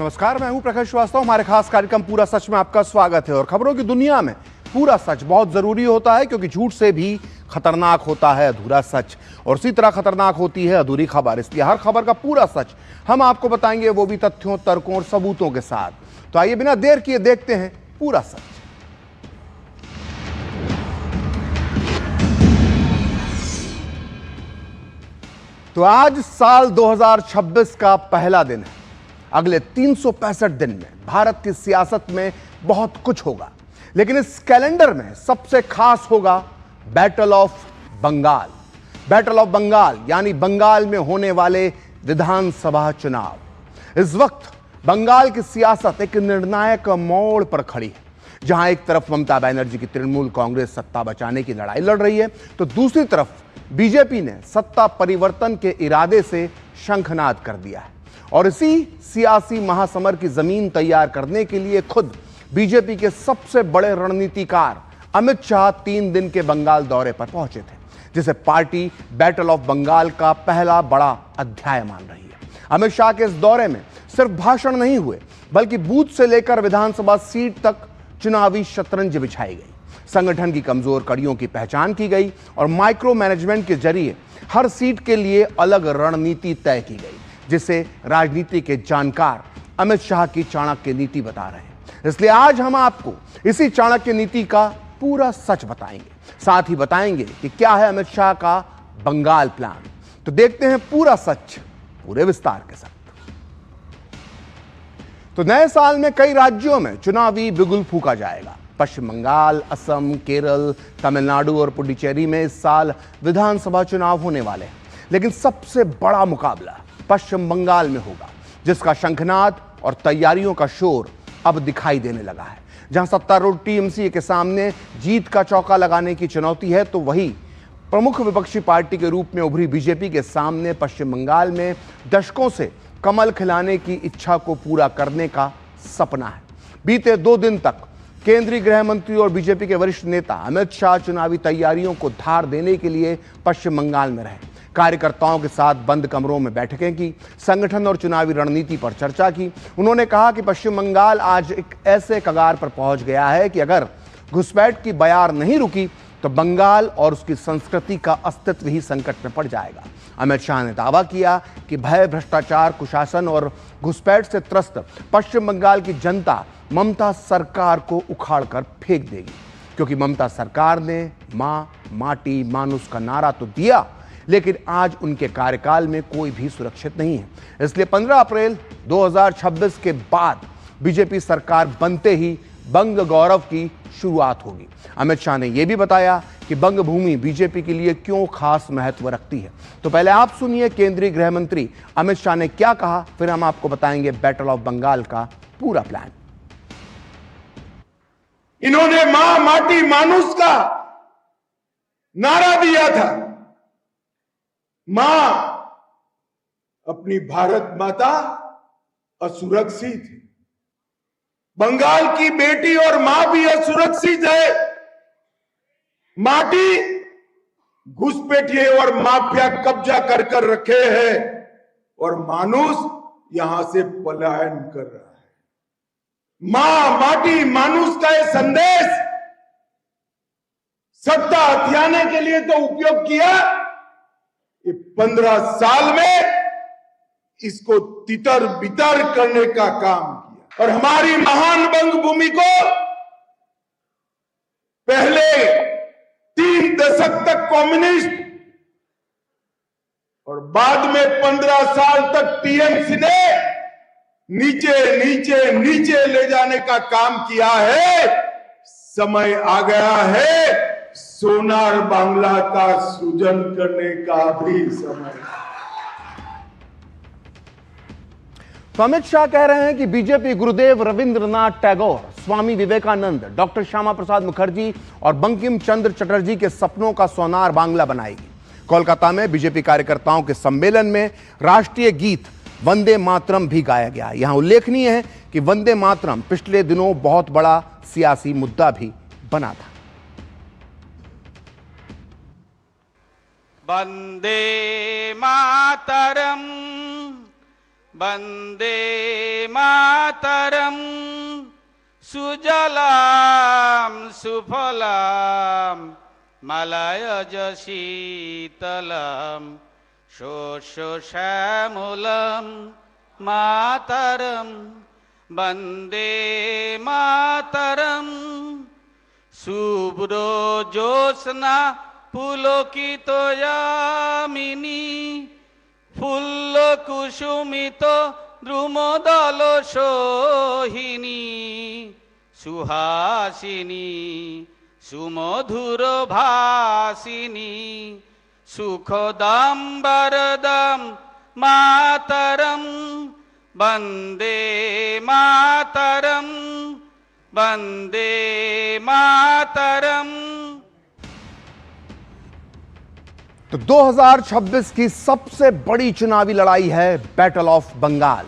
नमस्कार, मैं हूं प्रकाश श्रीवास्तव। हमारे खास कार्यक्रम पूरा सच में आपका स्वागत है। और खबरों की दुनिया में पूरा सच बहुत जरूरी होता है, क्योंकि झूठ से भी खतरनाक होता है अधूरा सच, और उसी तरह खतरनाक होती है अधूरी खबर। इसलिए हर खबर का पूरा सच हम आपको बताएंगे, वो भी तथ्यों, तर्कों और सबूतों के साथ। तो आइए बिना देर किए देखते हैं पूरा सच। तो आज साल 2026 का पहला दिन है। अगले 365 दिन में भारत की सियासत में बहुत कुछ होगा, लेकिन इस कैलेंडर में सबसे खास होगा battle of Bengal. Battle of Bengal यानी बंगाल में होने वाले विधानसभा चुनाव। इस वक्त बंगाल की सियासत एक निर्णायक मोड़ पर खड़ी है, जहां एक तरफ ममता बनर्जी की तृणमूल कांग्रेस सत्ता बचाने की लड़ाई लड़ रही है, तो दूसरी तरफ बीजेपी ने सत्ता परिवर्तन के इरादे से शंखनाद कर दिया है। और इसी सियासी महासमर की जमीन तैयार करने के लिए खुद बीजेपी के सबसे बड़े रणनीतिकार अमित शाह 3 दिन के बंगाल दौरे पर पहुंचे थे, जिसे पार्टी बैटल ऑफ बंगाल का पहला बड़ा अध्याय मान रही है। अमित शाह के इस दौरे में सिर्फ भाषण नहीं हुए, बल्कि बूथ से लेकर विधानसभा सीट तक चुनावी शतरंज बिछाई गई। संगठन की कमजोर कड़ियों की पहचान की गई और माइक्रो मैनेजमेंट के जरिए हर सीट के लिए अलग रणनीति तय की गई, जिसे राजनीति के जानकार अमित शाह की चाणक्य नीति बता रहे हैं। इसलिए आज हम आपको इसी चाणक्य नीति का पूरा सच बताएंगे, साथ ही बताएंगे कि क्या है अमित शाह का बंगाल प्लान। तो देखते हैं पूरा सच पूरे विस्तार के साथ। तो नए साल में कई राज्यों में चुनावी बिगुल फूंका जाएगा। पश्चिम बंगाल, असम, केरल, तमिलनाडु और पुडुचेरी में इस साल विधानसभा चुनाव होने वाले हैं, लेकिन सबसे बड़ा मुकाबला पश्चिम बंगाल में होगा, जिसका शंखनाद और तैयारियों का शोर अब दिखाई देने लगा है। जहां सत्तारूढ़ टीएमसी के सामने जीत का चौका लगाने की चुनौती है, तो वहीं प्रमुख विपक्षी पार्टी के रूप में उभरी बीजेपी के सामने पश्चिम बंगाल में दशकों से कमल खिलाने की इच्छा को पूरा करने का सपना है। बीते 2 दिन तक केंद्रीय गृह मंत्री और बीजेपी के वरिष्ठ नेता अमित शाह चुनावी तैयारियों को धार देने के लिए पश्चिम बंगाल में रहे। कार्यकर्ताओं के साथ बंद कमरों में बैठकें की, संगठन और चुनावी रणनीति पर चर्चा की। उन्होंने कहा कि पश्चिम बंगाल आज एक ऐसे कगार पर पहुंच गया है कि अगर घुसपैठ की बयार नहीं रुकी तो बंगाल और उसकी संस्कृति का अस्तित्व ही संकट में पड़ जाएगा। अमित शाह ने दावा किया कि भय, भ्रष्टाचार, कुशासन और घुसपैठ से त्रस्त पश्चिम बंगाल की जनता ममता सरकार को उखाड़ कर फेंक देगी, क्योंकि ममता सरकार ने मां, माटी, मानुष का नारा तो दिया, लेकिन आज उनके कार्यकाल में कोई भी सुरक्षित नहीं है। इसलिए 15 अप्रैल 2026 के बाद बीजेपी सरकार बनते ही बंग गौरव की शुरुआत होगी। अमित शाह ने यह भी बताया कि बंग भूमि बीजेपी के लिए क्यों खास महत्व रखती है। तो पहले आप सुनिए केंद्रीय गृह मंत्री अमित शाह ने क्या कहा, फिर हम आपको बताएंगे बैटल ऑफ बंगाल का पूरा प्लान। इन्होंने मां, माटी, मानुष का नारा दिया था। मां, अपनी भारत माता असुरक्षित है। बंगाल की बेटी और मां भी असुरक्षित है। माटी, घुसपैठिए और माफिया कब्जा कर कर रखे हैं, और मानुष यहां से पलायन कर रहा है। मां, माटी, मानुष का यह संदेश सत्ता हथियाने के लिए तो उपयोग किया, ये 15 साल में इसको तितर बितर करने का काम किया। और हमारी महान बंग भूमि को पहले 3 दशक तक कम्युनिस्ट और बाद में 15 साल तक टीएमसी ने नीचे नीचे नीचे ले जाने का काम किया है। समय आ गया है सोनार बांग्ला का सृजन करने का भी समय। तो अमित शाह कह रहे हैं कि बीजेपी गुरुदेव रविंद्रनाथ टैगोर, स्वामी विवेकानंद, डॉक्टर श्यामा प्रसाद मुखर्जी और बंकिम चंद्र चटर्जी के सपनों का सोनार बांग्ला बनाएगी। कोलकाता में बीजेपी कार्यकर्ताओं के सम्मेलन में राष्ट्रीय गीत वंदे मातरम भी गाया गया। यहां उल्लेखनीय है कि वंदे मातरम पिछले दिनों बहुत बड़ा सियासी मुद्दा भी बना था। वंदे मातरम वन्दे मातरम् सुजलां सुफलां मलयज शीतलं शोषश्यामलं मातरं वन्दे मातरम् शुभ्रो ज्योत्स्ना पुलकितो यामिनी फुल्लकुसुमितो द्रुमदल सोहिनी सुहासिनी सुमधुर भासिनी सुखदं वरदं मातरं वन्दे मातरं वन्दे मातरम। तो 2026 की सबसे बड़ी चुनावी लड़ाई है बैटल ऑफ बंगाल।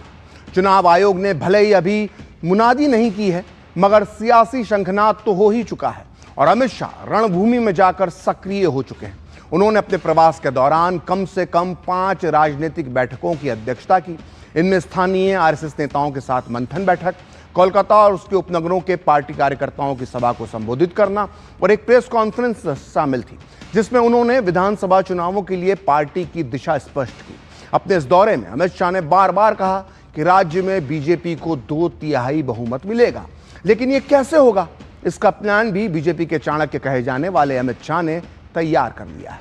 चुनाव आयोग ने भले ही अभी मुनादी नहीं की है, मगर सियासी शंखनाद तो हो ही चुका है और अमित शाह रणभूमि में जाकर सक्रिय हो चुके हैं। उन्होंने अपने प्रवास के दौरान कम से कम 5 राजनीतिक बैठकों की अध्यक्षता की। इनमें स्थानीय आरएसएस नेताओं के साथ मंथन बैठक, कोलकाता और उसके उपनगरों के पार्टी कार्यकर्ताओं की सभा को संबोधित करना और एक प्रेस कॉन्फ्रेंस शामिल थी, जिसमें उन्होंने विधानसभा चुनावों के लिए पार्टी की दिशा स्पष्ट की। अपने इस दौरे में अमित शाह ने बार बार कहा कि राज्य में बीजेपी को 2/3 बहुमत मिलेगा, लेकिन यह कैसे होगा, इसका प्लान भी बीजेपी के चाणक्य कहे जाने वाले अमित शाह ने तैयार कर लिया है।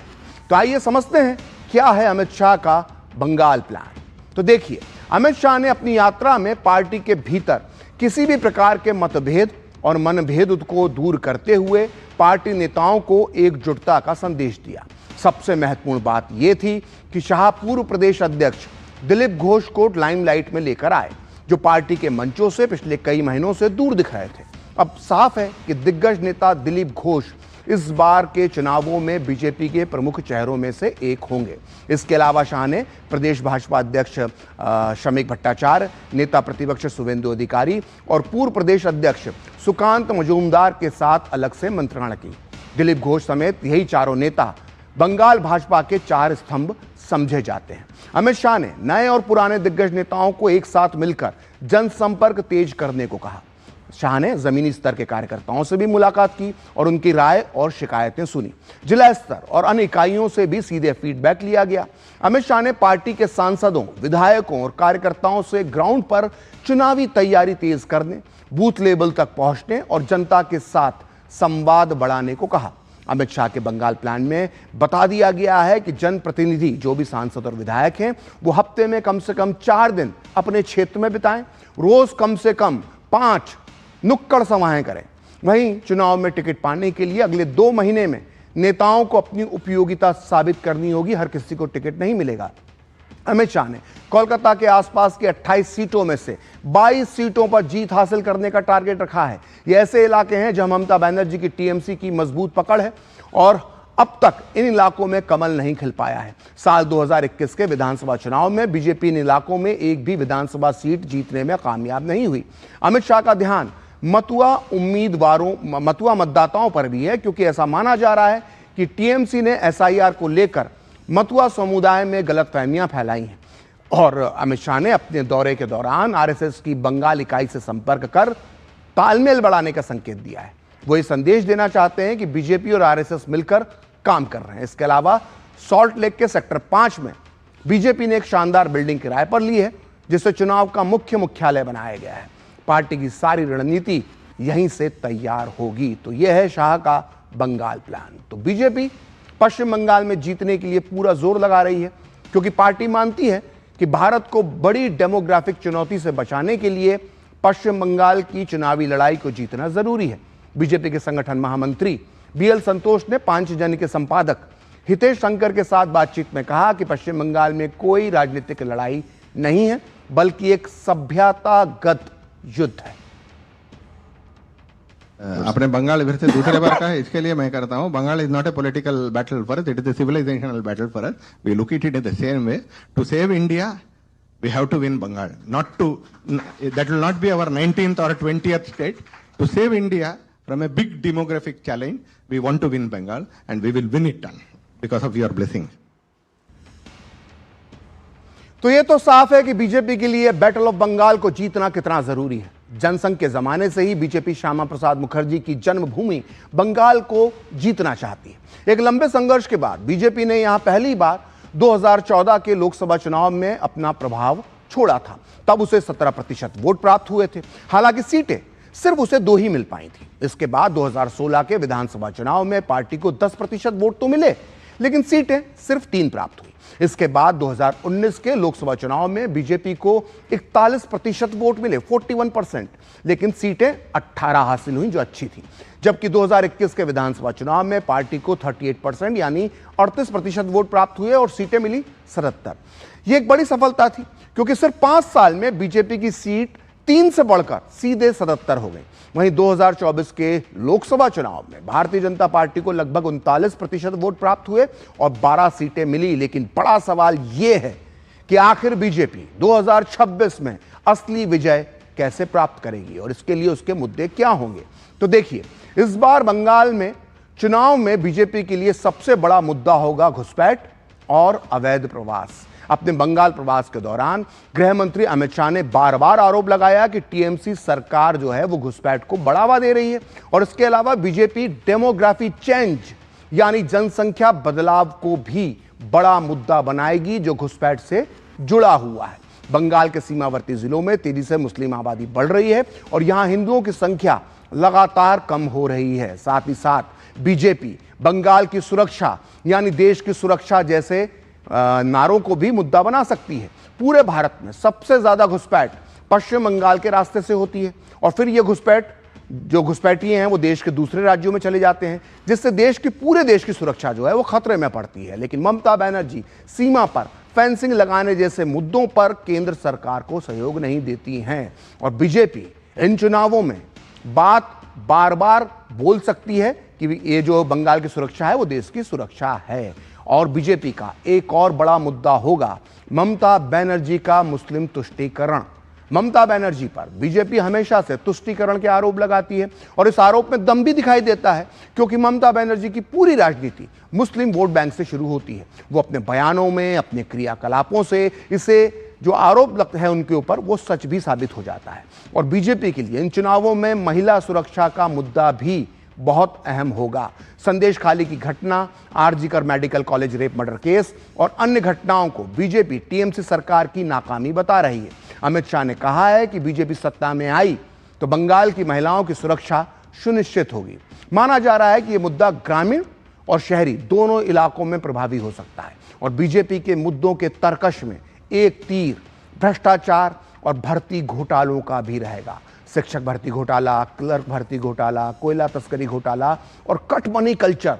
तो आइए समझते हैं क्या है अमित शाह का बंगाल प्लान। तो देखिए, अमित शाह ने अपनी यात्रा में पार्टी के भीतर किसी भी प्रकार के मतभेद और मनभेद को दूर करते हुए पार्टी नेताओं को एकजुटता का संदेश दिया। सबसे महत्वपूर्ण बात यह थी कि शाह पूर्व प्रदेश अध्यक्ष दिलीप घोष को लाइमलाइट में लेकर आए, जो पार्टी के मंचों से पिछले कई महीनों से दूर दिख रहे थे। अब साफ है कि दिग्गज नेता दिलीप घोष इस बार के चुनावों में बीजेपी के प्रमुख चेहरों में से एक होंगे। इसके अलावा शाह ने प्रदेश भाजपा अध्यक्ष शमीक भट्टाचार्य, नेता प्रतिपक्ष शुवेंदु अधिकारी और पूर्व प्रदेश अध्यक्ष सुकांत मजूमदार के साथ अलग से मंत्रणा की। दिलीप घोष समेत यही चारों नेता बंगाल भाजपा के 4 स्तंभ समझे जाते हैं। अमित शाह ने नए और पुराने दिग्गज नेताओं को एक साथ मिलकर जनसंपर्क तेज करने को कहा। शाह ने जमीनी स्तर के कार्यकर्ताओं से भी मुलाकात की और उनकी राय और शिकायतें सुनी। जिला स्तर और अन्य इकाइयों से भी सीधे फीडबैक लिया गया। अमित शाह ने पार्टी के सांसदों, विधायकों और कार्यकर्ताओं से ग्राउंड पर चुनावी तैयारी तेज करने, बूथ लेवल तक पहुंचने और जनता के साथ संवाद बढ़ाने को कहा। अमित शाह के बंगाल प्लान में बता दिया गया है कि जनप्रतिनिधि, जो भी सांसद और विधायक हैं, वो हफ्ते में कम से कम 4 दिन अपने क्षेत्र में बिताएं, रोज कम से कम 5 नुक्कड़ सभाएं करें। वहीं चुनाव में टिकट पाने के लिए अगले 2 महीने में नेताओं को अपनी उपयोगिता साबित करनी होगी। हर किसी को टिकट नहीं मिलेगा। अमित शाह ने कोलकाता के आसपास की 28 सीटों में से 22 सीटों पर जीत हासिल करने का टारगेट रखा है। ये ऐसे इलाके हैं जहां ममता बनर्जी की टीएमसी की मजबूत पकड़ है और अब तक इन इलाकों में कमल नहीं खिल पाया है। साल 2021 के विधानसभा चुनाव में बीजेपी इन इलाकों में एक भी विधानसभा सीट जीतने में कामयाब नहीं हुई। अमित शाह का ध्यान मतुआ मतदाताओं पर भी है, क्योंकि ऐसा माना जा रहा है कि टीएमसी ने एसआईआर को लेकर मतुआ समुदाय में गलतफहमियां फैलाई हैं। और अमित शाह ने अपने दौरे के दौरान आरएसएस की बंगाल इकाई से संपर्क कर तालमेल बढ़ाने का संकेत दिया है। वो ये संदेश देना चाहते हैं कि बीजेपी और आरएसएस मिलकर काम कर रहे हैं। इसके अलावा सॉल्ट लेक के सेक्टर 5 में बीजेपी ने एक शानदार बिल्डिंग किराए पर ली है, जिसे चुनाव का मुख्यालय बनाया गया है। पार्टी की सारी रणनीति यहीं से तैयार होगी। तो यह है शाह का बंगाल प्लान। तो बीजेपी पश्चिम बंगाल में जीतने के लिए पूरा जोर लगा रही है, क्योंकि पार्टी मानती है कि भारत को बड़ी डेमोग्राफिक चुनौती से बचाने के लिए पश्चिम बंगाल की चुनावी लड़ाई को जीतना जरूरी है। बीजेपी के संगठन महामंत्री बीएल संतोष ने पांचजन्य के संपादक हितेश शंकर के साथ बातचीत में कहा कि पश्चिम बंगाल में कोई राजनीतिक लड़ाई नहीं है, बल्कि एक सभ्यतागत युद्ध है। अपने बंगाल इधर से दूसरे बार का है, इसके लिए मैं करता हूँ, Bengal is not a political battle for us, it is a civilizational battle for us. We look it in the same way. To save India we have to win Bengal, that will not be our 19th or 20th state. To save India from a big demographic challenge, we want to win Bengal and we will win it done because of your blessings. तो ये तो साफ है कि BJP के लिए battle of Bengal को जीतना कितना जरूरी है। जनसंघ के जमाने से ही बीजेपी श्यामा प्रसाद मुखर्जी की जन्मभूमि बंगाल को जीतना चाहती है। एक लंबे संघर्ष के बाद बीजेपी ने यहां पहली बार 2014 के लोकसभा चुनाव में अपना प्रभाव छोड़ा था। तब उसे 17% वोट प्राप्त हुए थे। हालांकि सीटें सिर्फ उसे 2 ही मिल पाई थी। इसके बाद 2016 के विधानसभा चुनाव में पार्टी को 10% वोट तो मिले, लेकिन सीटें सिर्फ 3 प्राप्त हुई। इसके बाद 2019 के लोकसभा चुनाव में बीजेपी को 41% वोट मिले, 41%, लेकिन सीटें 18 हासिल हुई, जो अच्छी थी। जबकि 2021 के विधानसभा चुनाव में पार्टी को 38% यानी 38% वोट प्राप्त हुए और सीटें मिली 77। यह एक बड़ी सफलता थी, क्योंकि सिर्फ 5 साल में बीजेपी की सीट 3 से बढ़कर सीधे 77 हो गई। वहीं 2024 के लोकसभा चुनाव में भारतीय जनता पार्टी को लगभग 39% वोट प्राप्त हुए और 12 सीटें मिली। लेकिन बड़ा सवाल यह है कि आखिर बीजेपी 2026 में असली विजय कैसे प्राप्त करेगी और इसके लिए उसके मुद्दे क्या होंगे। तो देखिए, इस बार बंगाल में चुनाव में बीजेपी के लिए सबसे बड़ा मुद्दा होगा घुसपैठ और अवैध प्रवास। अपने बंगाल प्रवास के दौरान गृह मंत्री अमित शाह ने बार बार आरोप लगाया कि टीएमसी सरकार जो है वो घुसपैठ को बढ़ावा दे रही है। और इसके अलावा बीजेपी डेमोग्राफी चेंज यानी जनसंख्या बदलाव को भी बड़ा मुद्दा बनाएगी, जो घुसपैठ से जुड़ा हुआ है। बंगाल के सीमावर्ती जिलों में तेजी से मुस्लिम आबादी बढ़ रही है और यहां हिंदुओं की संख्या लगातार कम हो रही है। साथ ही साथ बीजेपी बंगाल की सुरक्षा यानी देश की सुरक्षा जैसे नारों को भी मुद्दा बना सकती है। पूरे भारत में सबसे ज्यादा घुसपैठ पश्चिम बंगाल के रास्ते से होती है और फिर ये घुसपैठिए हैं वो देश के दूसरे राज्यों में चले जाते हैं, जिससे पूरे देश की सुरक्षा जो है वो खतरे में पड़ती है। लेकिन ममता बनर्जी सीमा पर फेंसिंग लगाने जैसे मुद्दों पर केंद्र सरकार को सहयोग नहीं देती हैं और बीजेपी इन चुनावों में बात बार बार बोल सकती है कि ये जो बंगाल की सुरक्षा है वो देश की सुरक्षा है। और बीजेपी का एक और बड़ा मुद्दा होगा ममता बनर्जी का मुस्लिम तुष्टीकरण। ममता बनर्जी पर बीजेपी हमेशा से तुष्टीकरण के आरोप लगाती है और इस आरोप में दम भी दिखाई देता है, क्योंकि ममता बनर्जी की पूरी राजनीति मुस्लिम वोट बैंक से शुरू होती है। वो अपने बयानों में, अपने क्रियाकलापों से इसे जो आरोप लगता है उनके ऊपर वो सच भी साबित हो जाता है। और बीजेपी के लिए इन चुनावों में महिला सुरक्षा का मुद्दा भी बहुत अहम होगा। संदेश खाली की घटना, RG Kar medical college rape murder case और अन्य घटनाओं को बीजेपी टीएमसी सरकार की नाकामी बता रही है। अमित शाह ने कहा है कि बीजेपी सत्ता में आई तो बंगाल की महिलाओं की सुरक्षा सुनिश्चित होगी। माना जा रहा है कि यह मुद्दा ग्रामीण और शहरी दोनों इलाकों में प्रभावी हो सकता है और बीजेपी के मुद्दों के तर्कश में एक तीर भ्रष्टाचार और भर्ती घोटालों का भी रहेगा। शिक्षक भर्ती घोटाला, क्लर्क भर्ती घोटाला, कोयला तस्करी घोटाला और कट मनी कल्चर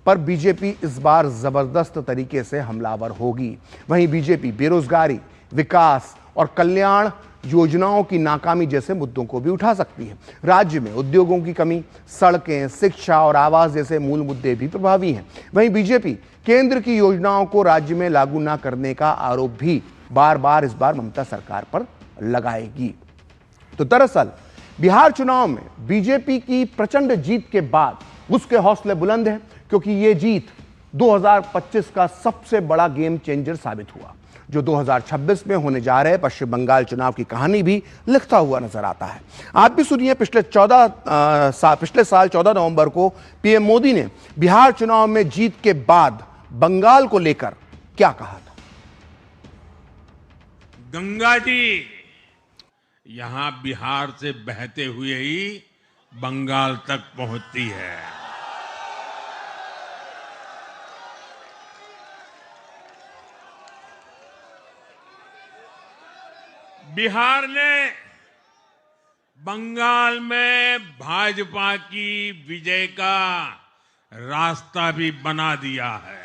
पर बीजेपी इस बार जबरदस्त तरीके से हमलावर होगी। वहीं बीजेपी बेरोजगारी, विकास और कल्याण योजनाओं की नाकामी जैसे मुद्दों को भी उठा सकती है। राज्य में उद्योगों की कमी, सड़कें, शिक्षा और आवास जैसे मूल मुद्दे भी प्रभावी हैं। वहीं बीजेपी केंद्र की योजनाओं को राज्य में लागू न करने का आरोप भी बार बार इस बार ममता सरकार पर लगाएगी। तो दरअसल बिहार चुनाव में बीजेपी की प्रचंड जीत के बाद उसके हौसले बुलंद हैं, क्योंकि यह जीत 2025 का सबसे बड़ा गेम चेंजर साबित हुआ, जो 2026 में होने जा रहे पश्चिम बंगाल चुनाव की कहानी भी लिखता हुआ नजर आता है। आप भी सुनिए पिछले साल 14 नवंबर को पीएम मोदी ने बिहार चुनाव में जीत के बाद बंगाल को लेकर क्या कहा था। गंगा जी यहां बिहार से बहते हुए ही बंगाल तक पहुंचती है। बिहार ने बंगाल में भाजपा की विजय का रास्ता भी बना दिया है।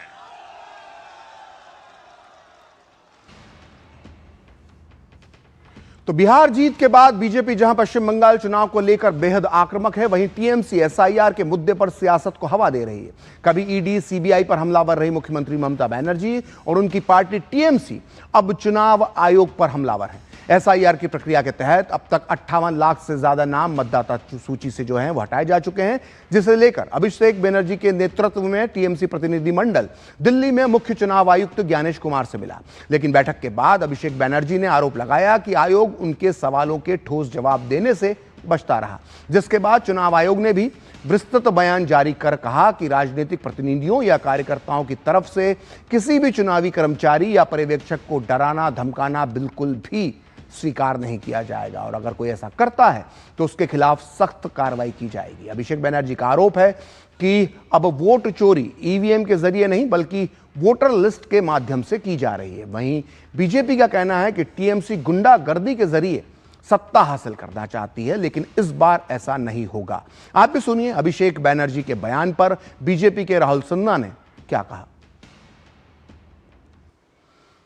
तो बिहार जीत के बाद बीजेपी जहां पश्चिम बंगाल चुनाव को लेकर बेहद आक्रामक है, वहीं टीएमसी एसआईआर के मुद्दे पर सियासत को हवा दे रही है। कभी ईडी सीबीआई पर हमलावर रही मुख्यमंत्री ममता बनर्जी और उनकी पार्टी टीएमसी अब चुनाव आयोग पर हमलावर है। एसआईआर की प्रक्रिया के तहत अब तक 58 लाख से ज्यादा नाम मतदाता सूची से जो हैं वो हटाए जा चुके हैं, जिसे लेकर अभिषेक बनर्जी के नेतृत्व में टीएमसी प्रतिनिधिमंडल दिल्ली में मुख्य चुनाव आयुक्त ज्ञानेश कुमार से मिला। लेकिन बैठक के बाद अभिषेक बनर्जी ने आरोप लगाया कि आयोग उनके सवालों के ठोस जवाब देने से बचता रहा, जिसके बाद चुनाव आयोग ने भी विस्तृत बयान जारी कर कहा कि राजनीतिक प्रतिनिधियों या कार्यकर्ताओं की तरफ से किसी भी चुनावी कर्मचारी या पर्यवेक्षक को डराना धमकाना बिल्कुल भी स्वीकार नहीं किया जाएगा और अगर कोई ऐसा करता है तो उसके खिलाफ सख्त कार्रवाई की जाएगी। अभिषेक बनर्जी का आरोप है कि अब वोट चोरी ईवीएम के जरिए नहीं बल्कि वोटर लिस्ट के माध्यम से की जा रही है। वहीं बीजेपी का कहना है कि टीएमसी गुंडागर्दी के जरिए सत्ता हासिल करना चाहती है, लेकिन इस बार ऐसा नहीं होगा। आप भी सुनिए अभिषेक बनर्जी के बयान पर बीजेपी के राहुल सिन्हा ने क्या कहा।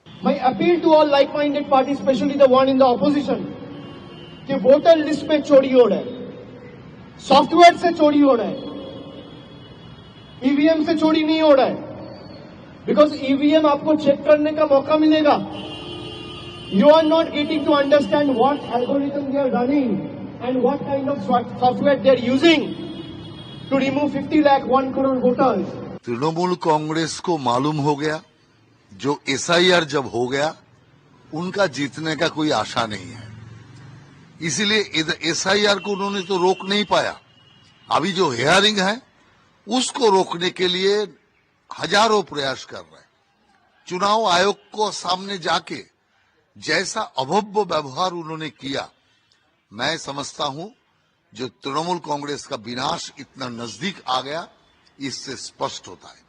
My appeal to all like-minded parties, especially the one in the opposition, कि वोटर लिस्ट में चोरी हो रहा है, सॉफ्टवेयर से चोरी हो रहा है, ईवीएम से चोरी नहीं हो रहा है, बिकॉज ईवीएम आपको चेक करने का मौका मिलेगा। You are not getting to understand what algorithm they are running and what kind of software they are using to remove 50 lakh 1 crore voters. Trinamool Congress को मालूम हो गया जो एसआईआर जब हो गया उनका जीतने का कोई आशा नहीं है, इसीलिए एसआईआर को उन्होंने तो रोक नहीं पाया। अभी जो हियरिंग है उसको रोकने के लिए हजारों प्रयास कर रहे हैं। चुनाव आयोग को सामने जाके जैसा अभव्य व्यवहार उन्होंने किया, मैं समझता हूं जो तृणमूल कांग्रेस का विनाश इतना नजदीक आ गया, इससे स्पष्ट होता है।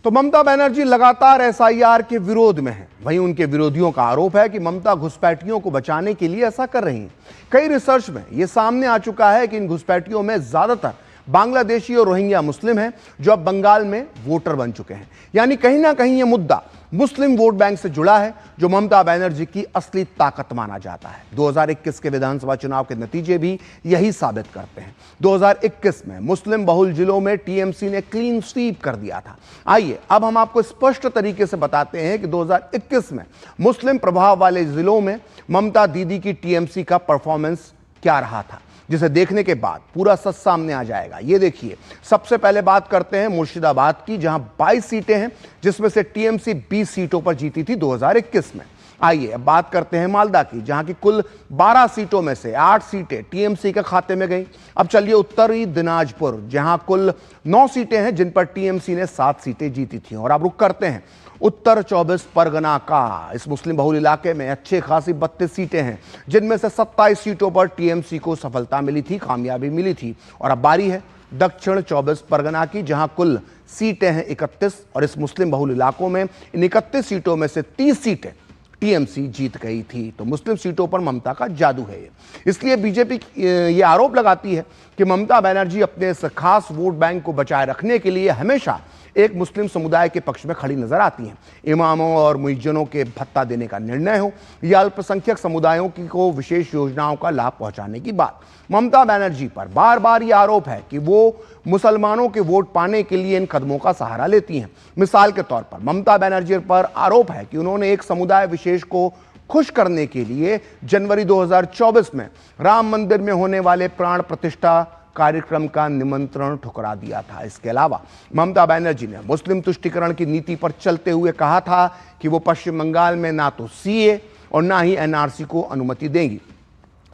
तो ममता बनर्जी लगातार एसआईआर के विरोध में है। वहीं उनके विरोधियों का आरोप है कि ममता घुसपैठियों को बचाने के लिए ऐसा कर रही हैं। कई रिसर्च में यह सामने आ चुका है कि इन घुसपैठियों में ज्यादातर बांग्लादेशी और रोहिंग्या मुस्लिम हैं जो अब बंगाल में वोटर बन चुके हैं। यानी कहीं ना कहीं यह मुद्दा मुस्लिम वोट बैंक से जुड़ा है, जो ममता बनर्जी की असली ताकत माना जाता है। 2021 के विधानसभा चुनाव के नतीजे भी यही साबित करते हैं। 2021 में मुस्लिम बहुल जिलों में टीएमसी ने क्लीन स्वीप कर दिया था। आइए अब हम आपको स्पष्ट तरीके से बताते हैं कि 2021 में मुस्लिम प्रभाव वाले जिलों में ममता दीदी की टीएमसी का परफॉर्मेंस क्या रहा था, जिसे देखने के बाद पूरा सच सामने आ जाएगा। ये देखिए, सबसे पहले बात करते हैं मुर्शिदाबाद की, जहां 22 सीटें हैं, जिसमें से टीएमसी 20 सीटों पर जीती थी 2021 में। आइए अब बात करते हैं मालदा की, जहां की कुल 12 सीटों में से 8 सीटें टीएमसी के खाते में गई। अब चलिए उत्तरी दिनाजपुर, जहां कुल 9 सीटें हैं, जिन पर टीएमसी ने 7 सीटें जीती थी। और अब रुक करते हैं उत्तर 24 परगना का। इस मुस्लिम बहुल इलाके में अच्छे खासी 32 सीटें हैं, जिनमें से 27 सीटों पर टीएमसी को सफलता मिली थी, कामयाबी मिली थी। और अब बारी है दक्षिण 24 परगना की, जहां कुल सीटें हैं 31 और इस मुस्लिम बहुल इलाकों में इन 31 सीटों में से 30 सीटें टीएमसी जीत गई थी। तो मुस्लिम सीटों पर ममता का जादू है ये। इसलिए बीजेपी ये आरोप लगाती है कि ममता बनर्जी अपने इस खास वोट बैंक को बचाए रखने के लिए हमेशा एक मुस्लिम समुदाय के पक्ष में खड़ी नजर आती हैं। इमामों और मुइज्जनों के भत्ता देने का निर्णय हो या अल्पसंख्यक समुदायों को विशेष योजनाओं का लाभ पहुंचाने की बात, ममता बनर्जी पर बार बार यह आरोप है कि वो मुसलमानों के वोट पाने के लिए इन कदमों का सहारा लेती हैं। मिसाल के तौर पर ममता बनर्जी पर आरोप है कि उन्होंने एक समुदाय विशेष को खुश करने के लिए जनवरी 2024 में राम मंदिर में होने वाले प्राण प्रतिष्ठा कार्यक्रम का निमंत्रण ठुकरा दिया था। इसके अलावा ममता बनर्जी ने मुस्लिम तुष्टीकरण की नीति पर चलते हुए कहा था कि वो पश्चिम बंगाल में ना तो सीए और ना ही एनआरसी को अनुमति देंगी।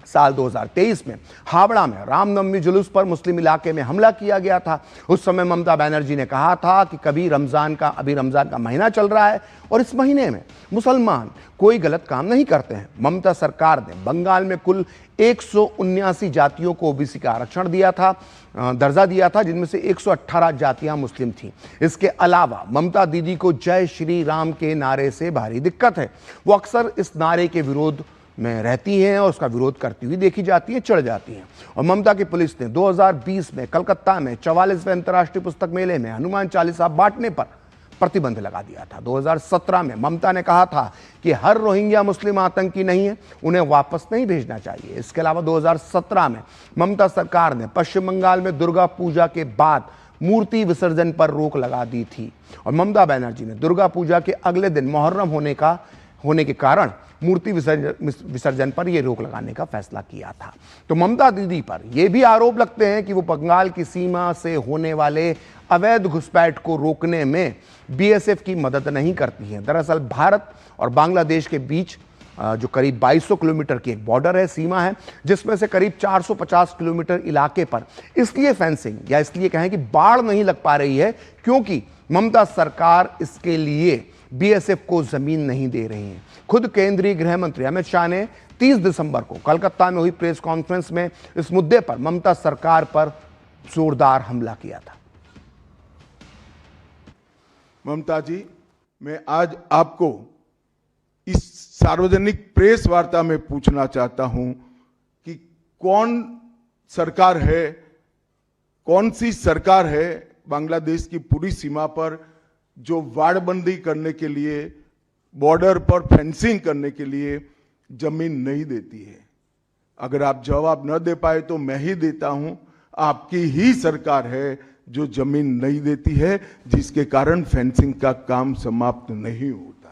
साल 2023 में हावड़ा में रामनवमी जुलूस पर मुस्लिम इलाके में हमला किया गया था। उस समय ममता बनर्जी ने कहा था कि अभी रमजान का महीना चल रहा है और इस महीने में मुसलमान कोई गलत काम नहीं करते हैं। ममता सरकार ने बंगाल में कुल 179 जातियों को ओबीसी का आरक्षण दर्जा दिया था, जिनमें से 118 जातियां मुस्लिम थीं। इसके अलावा ममता दीदी को जय श्री राम के नारे से भारी दिक्कत है। वो अक्सर इस नारे के विरोध में रहती हैं और उसका विरोध करती हुई देखी जाती हैं, चढ़ जाती हैं। और ममता की पुलिस ने 2020 में कलकत्ता में 44वें अंतर्राष्ट्रीय पुस्तक मेले में हनुमान चालीसा बांटने पर प्रतिबंध लगा दिया था। 2017 में ममता ने कहा था कि हर रोहिंग्या मुस्लिम आतंकी नहीं है, उन्हें वापस नहीं भेजना चाहिए। इसके अलावा 2017 में ममता सरकार ने पश्चिम बंगाल में दुर्गा पूजा के बाद मूर्ति विसर्जन पर रोक लगा दी थी और ममता बनर्जी ने दुर्गा पूजा के अगले दिन मुहर्रम होने के कारण मूर्ति विसर्जन पर यह रोक लगाने का फैसला किया था। तो ममता दीदी पर यह भी आरोप लगते हैं कि वो बंगाल की सीमा से होने वाले अवैध घुसपैठ को रोकने में बीएसएफ की मदद नहीं करती हैं। दरअसल भारत और बांग्लादेश के बीच जो करीब 2200 किलोमीटर की एक बॉर्डर है, सीमा है, जिसमें से करीब 450 किलोमीटर इलाके पर इसलिए फेंसिंग या इसलिए कहें कि बाढ़ नहीं लग पा रही है क्योंकि ममता सरकार इसके लिए बीएसएफ को जमीन नहीं दे रही है। खुद केंद्रीय गृह मंत्री अमित शाह ने 30 दिसंबर को कोलकाता में हुई प्रेस कॉन्फ्रेंस में इस मुद्दे पर ममता सरकार पर जोरदार हमला किया था। ममता जी, मैं आज आपको इस सार्वजनिक प्रेस वार्ता में पूछना चाहता हूं कि कौन सी सरकार है बांग्लादेश की पूरी सीमा पर जो वाड़बंदी करने के लिए, बॉर्डर पर फेंसिंग करने के लिए जमीन नहीं देती है। अगर आप जवाब न दे पाए तो मैं ही देता हूं, आपकी ही सरकार है जो जमीन नहीं देती है, जिसके कारण फेंसिंग का काम समाप्त नहीं होता है।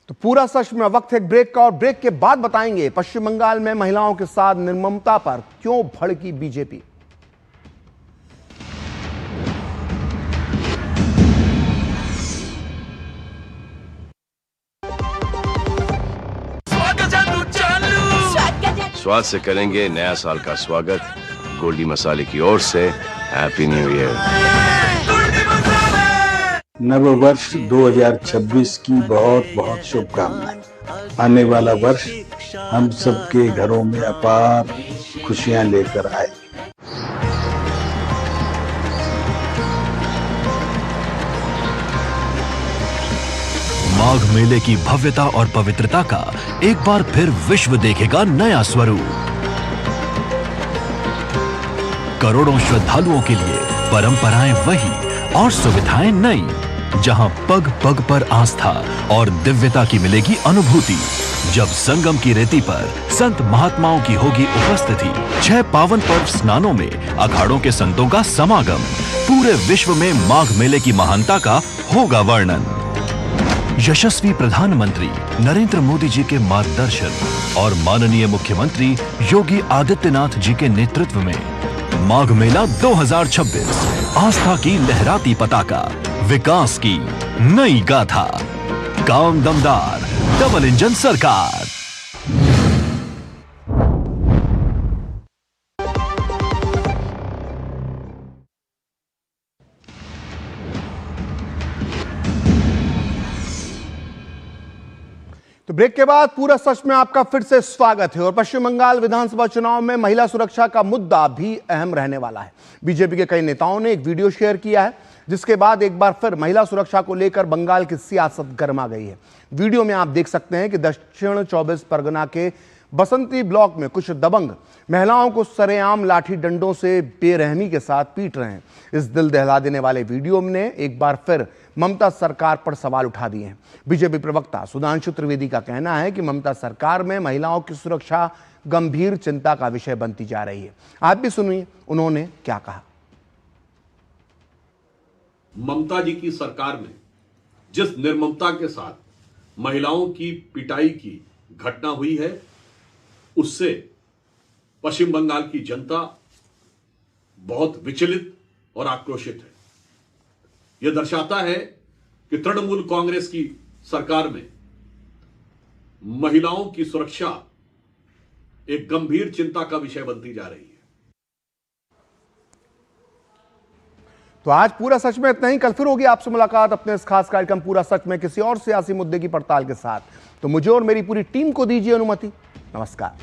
तो पूरा सच में वक्त है ब्रेक का, और ब्रेक के बाद बताएंगे पश्चिम बंगाल में महिलाओं के साथ निर्ममता पर क्यों भड़की बीजेपी। स्वाद से करेंगे नया साल का स्वागत। गोल्डी मसाले की ओर से हैप्पी न्यू ईयर। नव वर्ष 2026 की बहुत बहुत शुभकामनाएं। आने वाला वर्ष हम सबके घरों में अपार खुशियां लेकर आए। माघ मेले की भव्यता और पवित्रता का एक बार फिर विश्व देखेगा नया स्वरूप। करोड़ों श्रद्धालुओं के लिए परंपराएं वही और सुविधाएं नई, जहां पग पग पर आस्था और दिव्यता की मिलेगी अनुभूति। जब संगम की रेती पर संत महात्माओं की होगी उपस्थिति, 6 पावन पर्व स्नानों में अखाड़ों के संतों का समागम, पूरे विश्व में माघ मेले की महानता का होगा वर्णन। यशस्वी प्रधानमंत्री नरेंद्र मोदी जी के मार्गदर्शन और माननीय मुख्यमंत्री योगी आदित्यनाथ जी के नेतृत्व में माघ मेला 2026 आस्था की लहराती पताका, विकास की नई गाथा, काम दमदार, डबल इंजन सरकार। तो ब्रेक के बाद पूरा सच में आपका फिर से स्वागत है। और पश्चिम बंगाल विधानसभा चुनाव में महिला सुरक्षा का मुद्दा भी अहम रहने वाला है। बीजेपी के कई नेताओं ने एक वीडियो शेयर किया है, जिसके बाद एक बार फिर महिला सुरक्षा को लेकर बंगाल की सियासत गर्मा गई है। वीडियो में आप देख सकते हैं कि दक्षिण 24 परगना के बसंती ब्लॉक में कुछ दबंग महिलाओं को सरेआम लाठी डंडों से बेरहमी के साथ पीट रहे हैं। इस दिल दहला देने वाले वीडियो ने एक बार फिर ममता सरकार पर सवाल उठा दिए हैं। बीजेपी प्रवक्ता सुधांशु त्रिवेदी का कहना है कि ममता सरकार में महिलाओं की सुरक्षा गंभीर चिंता का विषय बनती जा रही है। आप भी सुनिए उन्होंने क्या कहा। ममता जी की सरकार में जिस निर्ममता के साथ महिलाओं की पिटाई की घटना हुई है, उससे पश्चिम बंगाल की जनता बहुत विचलित और आक्रोशित है। यह दर्शाता है कि तृणमूल कांग्रेस की सरकार में महिलाओं की सुरक्षा एक गंभीर चिंता का विषय बनती जा रही है। तो आज पूरा सच में इतना ही। कल फिर होगी आपसे मुलाकात अपने इस खास कार्यक्रम पूरा सच में किसी और सियासी मुद्दे की पड़ताल के साथ। तो मुझे और मेरी पूरी टीम को दीजिए अनुमति। नमस्कार।